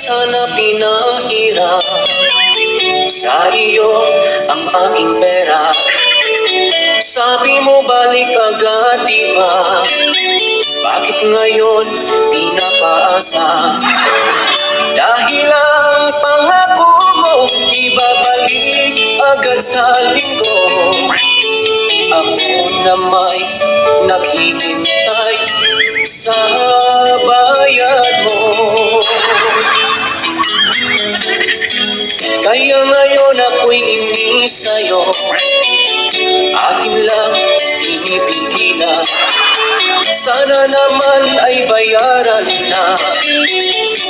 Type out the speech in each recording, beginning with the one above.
sana pinahirap sa iyo ang aking pera. Sabi mo balik agad, diba? Bakit ngayon di napaasa? Dahil ang pangako mo ibabalik agad sa linggo. Ako na may naghihintay sa bayad mo. Kaya ngayon ako'y inis sa'yo, akin lang pinipigilan. Sana naman ay bayaran na.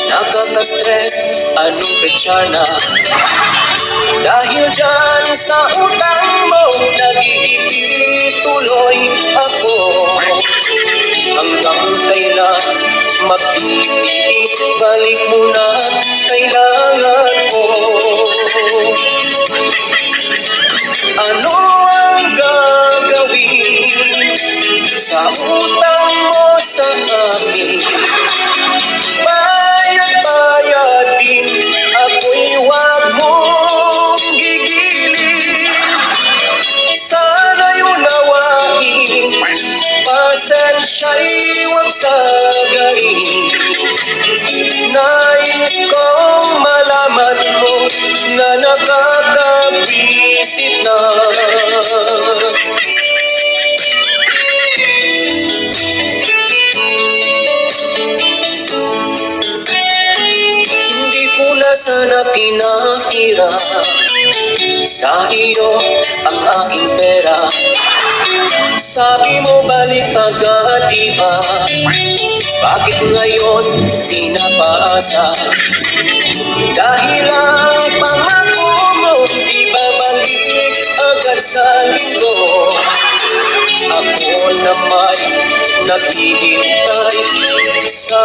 Nakaka-stress, anong petsa na? Dahil dyan sa utang mo, nag-iipit tuloy ako. Hanggang kailan magtitiis, balik mo na, kailangan ko. Ano ang gagawin sa utang mo sa akin? Bayad-bayad din, ako'y wag mong gigilin. Sana'y unawain, pasensya'y huwag sagarin. Nais kong malaman mo na nakakabisit na. Hindi ko na sana pinahirap sa iyo ang aking pera. Sabi mo balik agad, diba? Bakit ngayon di napaasa? Dahil ang pangako mo ibabalik agad sa linggo. Ako na may naghihintay sa